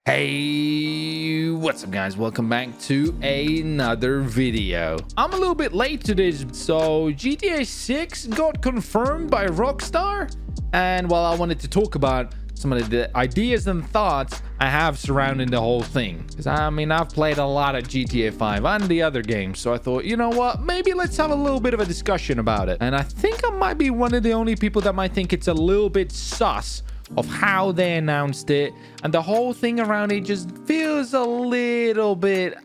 Hey, what's up guys? Welcome back to another video. I'm a little bit late to this, so GTA 6 got confirmed by Rockstar, and while I wanted to talk about some of the ideas and thoughts I have surrounding the whole thing, because I mean I've played a lot of GTA 5 and the other games, so I thought, you know what, maybe let's have a little bit of a discussion about it. And I think I might be one of the only people that might think it's a little bit sus of how they announced it, and the whole thing around it just feels a little bit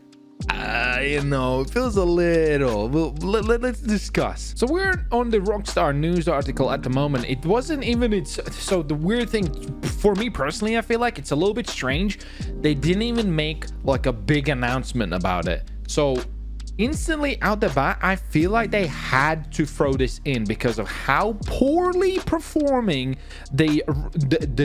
it feels a little. Let's discuss. So we're on the Rockstar news article at the moment. It wasn't even so the weird thing for me personally, I feel like it's a little bit strange they didn't even make like a big announcement about it. So instantly out the bat, I feel like they had to throw this in because of how poorly performing the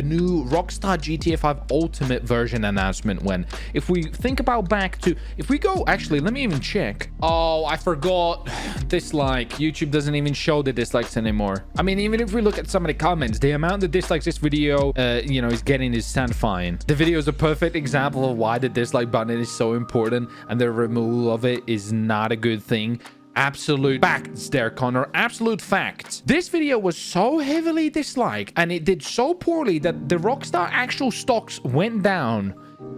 new Rockstar GTA 5 Ultimate version announcement went. If we think about back to, if we go, actually, let me even check. Oh, I forgot. Dislike. YouTube doesn't even show the dislikes anymore. I mean, even if we look at some of the comments, the amount that dislikes this video, is getting is stand fine. The video is a perfect example of why the dislike button is so important, and the removal of it is not a good thing. Absolute facts there, Connor. Absolute facts. This video was so heavily disliked and it did so poorly that the Rockstar actual stocks went down.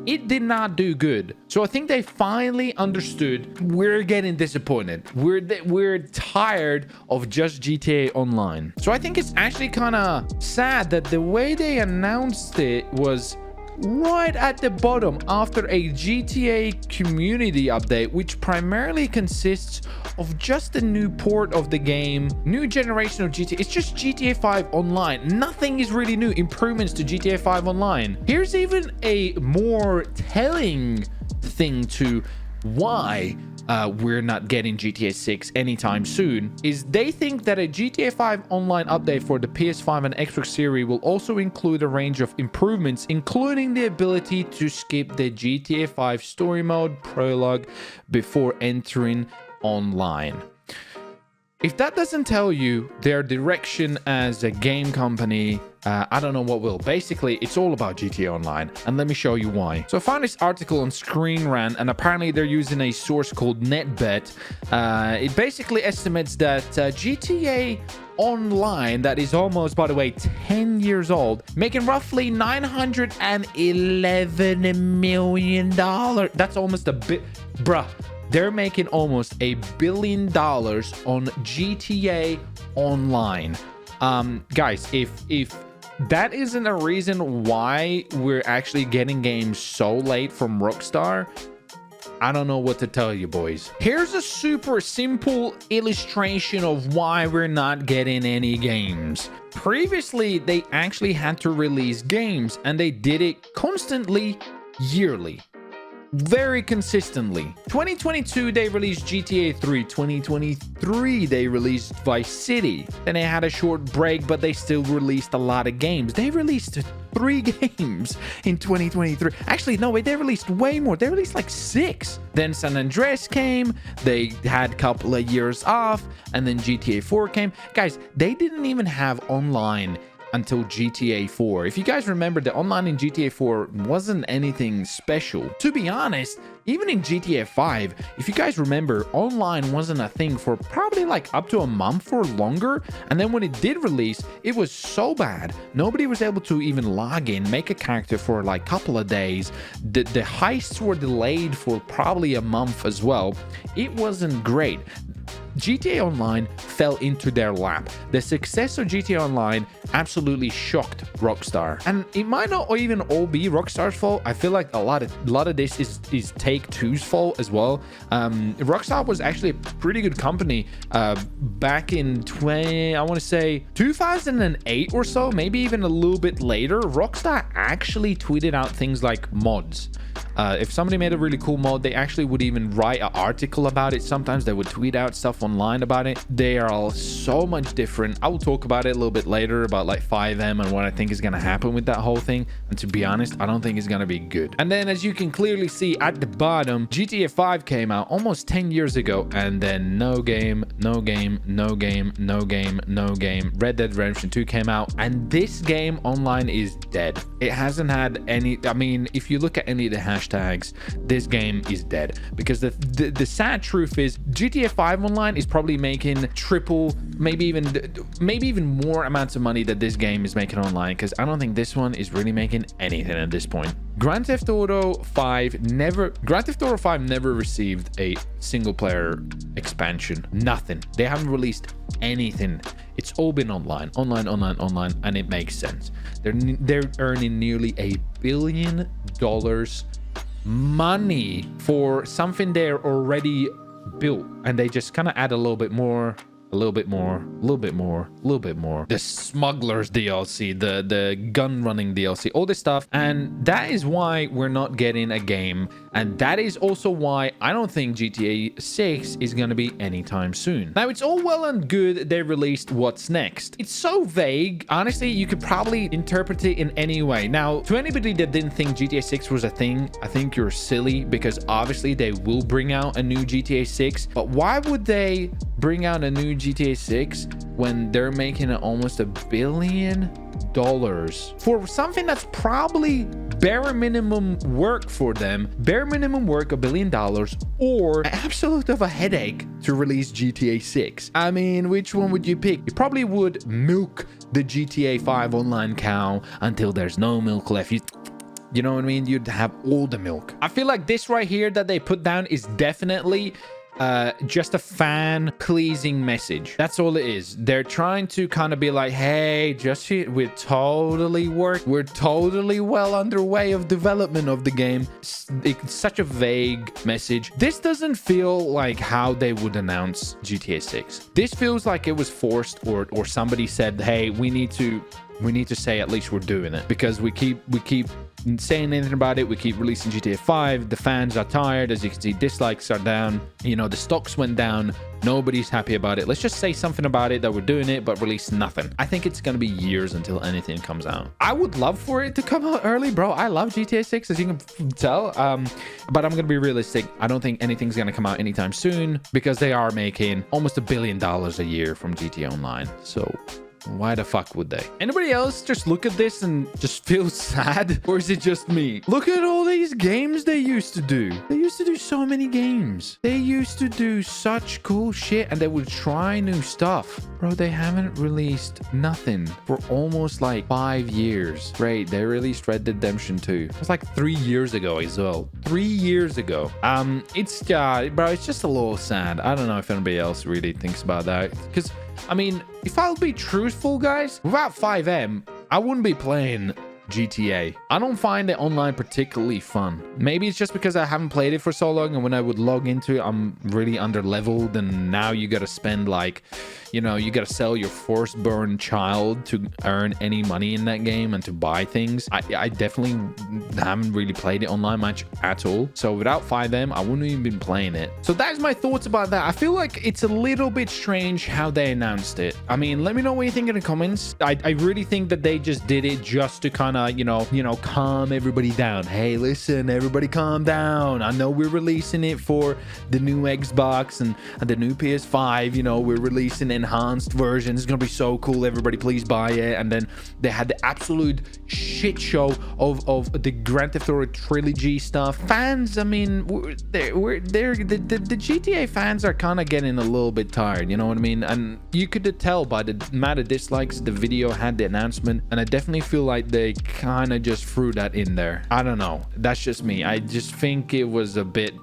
It did not do good. So I think they finally understood we're getting disappointed. We're tired of just GTA Online. So I think it's actually kind of sad that the way they announced it was right at the bottom after a GTA community update, which primarily consists of just a new port of the game, new generation of GTA. It's just GTA 5 Online. Nothing is really new. Improvements to GTA 5 Online. Here's even a more telling thing to why we're not getting GTA 6 anytime soon, is they think that a GTA 5 Online update for the PS5 and Xbox Series will also include a range of improvements, including the ability to skip the GTA 5 story mode prologue before entering online. If that doesn't tell you their direction as a game company, I don't know what will. Basically, it's all about GTA Online, and let me show you why. So I found this article on Screen Rant, and apparently they're using a source called NetBet. It basically estimates that GTA Online, that is almost, by the way, 10 years old, making roughly $911 million. That's almost a bit, bruh. They're making almost $1 billion on GTA Online. Guys, if that isn't a reason why we're actually getting games so late from Rockstar, I don't know what to tell you, boys. Here's a super simple illustration of why we're not getting any games. Previously, they actually had to release games, and they did it constantly, yearly. Very consistently. 2022 they released GTA 3. 2023 they released Vice City. Then they had a short break, but they still released a lot of games. They released 3 games in 2023. Actually, no, wait, they released way more. They released like 6. Then San Andreas came. They had a couple of years off, and then GTA 4 came. Guys, they didn't even have online until GTA 4. If you guys remember, the online in GTA 4 wasn't anything special. To be honest, even in GTA 5, if you guys remember, online wasn't a thing for probably like up to a month or longer. And then when it did release, it was so bad. Nobody was able to even log in, make a character for like a couple of days. The heists were delayed for probably a month as well. It wasn't great. GTA Online fell into their lap. The success of GTA Online absolutely shocked Rockstar, and it might not even all be Rockstar's fault. I feel like a lot of this is Take-Two's fault as well. Rockstar was actually a pretty good company back in 2008 or so, maybe even a little bit later. Rockstar actually tweeted out things like mods. If somebody made a really cool mod, they actually would even write an article about it. Sometimes they would tweet out stuff online about it. They are all so much different. I will talk about it a little bit later about like 5M and what I think is going to happen with that whole thing. And to be honest, I don't think it's going to be good. And then as you can clearly see at the bottom, GTA 5 came out almost 10 years ago, and then no game, no game, no game, no game, no game. Red Dead Redemption 2 came out, and this game online is dead. It hasn't had any, I mean, if you look at any of the hashtags, this game is dead, because the sad truth is GTA 5 online is probably making triple, maybe even more amounts of money that this game is making online, because I don't think this one is really making anything at this point. Grand Theft Auto 5 never received a single player expansion. Nothing. They haven't released anything. It's all been online, and it makes sense. They're earning nearly $1 billion money for something they're already built, and they just kind of add a little bit more, a little bit more, a little bit more, a little bit more. The smugglers DLC, the gun running DLC, all this stuff. And that is why we're not getting a game. And that is also why I don't think GTA 6 is going to be anytime soon. Now, it's all well and good they released what's next. It's so vague. Honestly, you could probably interpret it in any way. Now, to anybody that didn't think GTA 6 was a thing, I think you're silly, because obviously they will bring out a new GTA 6. But why would they bring out a new GTA 6 when they're making almost $1 billion for something that's probably bare minimum work for them? Bare minimum work, $1 billion, or absolute of a headache to release GTA 6. I mean, which one would you pick? You probably would milk the GTA 5 online cow until there's no milk left. You know what I mean? You'd have all the milk. I feel like this right here that they put down is definitely just a fan pleasing message. That's all it is. They're trying to kind of be like, hey, we're totally well underway of development of the game. It's such a vague message. This doesn't feel like how they would announce GTA 6. This feels like it was forced, or somebody said, hey, we need to say at least we're doing it, because we keep saying anything about it. We keep releasing GTA 5. The fans are tired. As you can see, dislikes are down. You know, the stocks went down. Nobody's happy about it. Let's just say something about it that we're doing it, but release nothing. I think it's going to be years until anything comes out. I would love for it to come out early, bro. I love GTA 6, as you can tell. But I'm going to be realistic. I don't think anything's going to come out anytime soon, because they are making almost $1 billion a year from GTA Online. So why the fuck would they? Anybody else just look at this and just feel sad? Or is it just me? Look at all these games they used to do. They used to do so many games. They used to do such cool shit, and they would try new stuff. Bro, they haven't released nothing for almost like 5 years. Right, they released Red Dead Redemption 2. It was like 3 years ago as well. 3 years ago. It's bro, it's just a little sad. I don't know if anybody else really thinks about that, because I mean, if I'll be truthful, guys, without 5M, I wouldn't be playing GTA. I don't find it online particularly fun. Maybe it's just because I haven't played it for so long, and when I would log into it, I'm really under leveled, and now you got to spend like, you know, you got to sell your firstborn child to earn any money in that game and to buy things. I definitely haven't really played it online much at all. So without 5M, I wouldn't even been playing it. So that's my thoughts about that. I feel like it's a little bit strange how they announced it. I mean, let me know what you think in the comments. I really think that they just did it just to kind of, you know, calm everybody down. Hey, listen, everybody calm down. I know we're releasing it for the new Xbox and the new PS5. You know, we're releasing enhanced version. It's gonna be so cool. Everybody please buy it. And then they had the absolute shit show of the Grand Theft Auto trilogy stuff. Fans, I mean, the GTA fans are kind of getting a little bit tired, you know what I mean? And you could tell by the amount of dislikes the video had, the announcement, and I definitely feel like they kind of just threw that in there. I don't know, that's just me. I just think it was a bit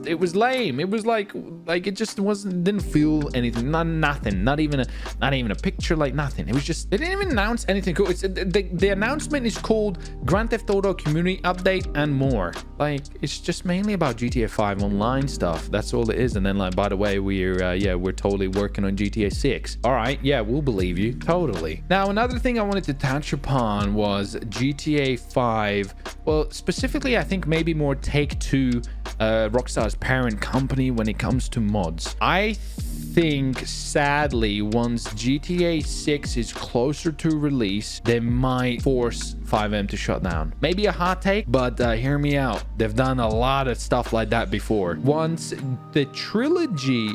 it was lame. It was like it just didn't feel anything. Nothing. Not even a picture. Like nothing. It was just, they didn't even announce anything cool. It's the announcement is called Grand Theft Auto Community Update and more. Like, it's just mainly about GTA 5 online stuff. That's all it is. And then, like, by the way, we're totally working on GTA 6. All right, yeah, we'll believe you. Totally. Now, another thing I wanted to touch upon was GTA 5. Well, specifically, I think maybe more Take-Two, Rockstar's parent company, when it comes to mods. I think, sadly, once GTA 6 is closer to release, they might force 5M to shut down. Maybe a hot take, but hear me out. They've done a lot of stuff like that before. Once the trilogy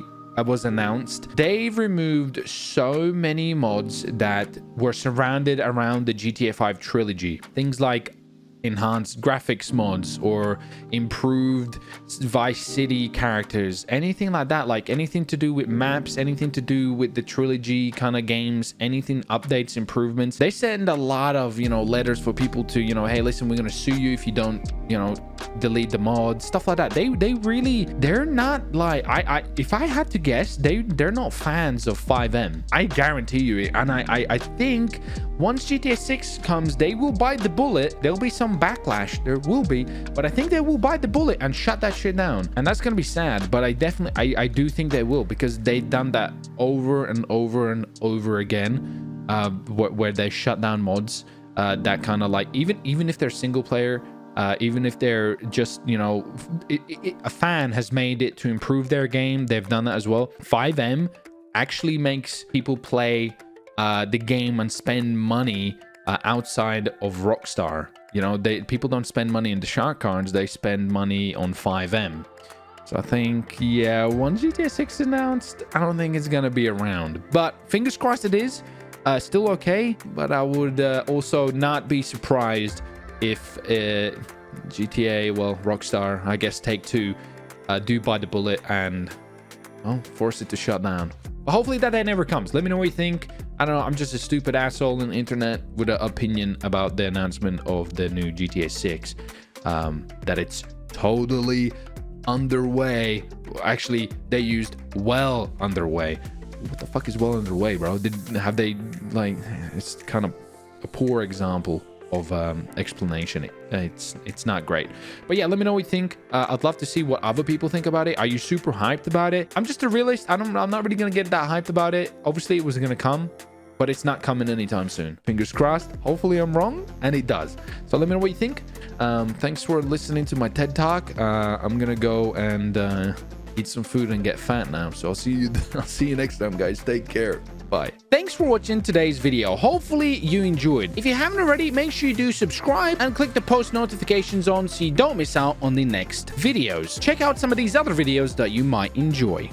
was announced, they've removed so many mods that were surrounded around the GTA 5 trilogy. Things like enhanced graphics mods or improved Vice City characters, anything like that, like anything to do with maps, anything to do with the trilogy kind of games, anything, updates, improvements. They send a lot of, letters for people to, hey, listen, we're gonna sue you if you don't, delete the mods, stuff like that. They're not like, if I had to guess, they're not fans of 5M. I guarantee you it. And I think once GTA 6 comes, they will bite the bullet. There'll be some backlash, there will be, but I think they will bite the bullet and shut that shit down. And that's gonna be sad, but I do think they will, because they've done that over and over and over again, where they shut down mods that kind of like, even if they're single player, even if they're just, a fan has made it to improve their game, they've done that as well. 5M actually makes people play the game and spend money outside of Rockstar. People don't spend money in the shark cards, they spend money on 5M. So I think, yeah, once GTA 6 is announced, I don't think it's gonna be around, but fingers crossed it is. Still okay, but I would also not be surprised if GTA, well, Rockstar, I guess Take-Two, do bite the bullet and, well, force it to shut down. But hopefully that day never comes. Let me know what you think. I don't know, I'm just a stupid asshole on the internet with an opinion about the announcement of the new GTA 6. That it's totally underway. Actually, they used well underway. What the fuck is well underway, bro? Have they, like, it's kind of a poor example of explanation. It's not great, but yeah, let me know what you think. I'd love to see what other people think about it. Are you super hyped about it? I'm just a realist. I'm not really gonna get that hyped about it. Obviously it was gonna come, but it's not coming anytime soon. Fingers crossed. Hopefully I'm wrong, and it does. So let me know what you think. Thanks for listening to my TED Talk. I'm gonna go and eat some food and get fat now. So I'll see you next time, guys. Take care. Bye. Thanks for watching today's video. Hopefully you enjoyed. If you haven't already, make sure you do subscribe and click the post notifications on so you don't miss out on the next videos. Check out some of these other videos that you might enjoy.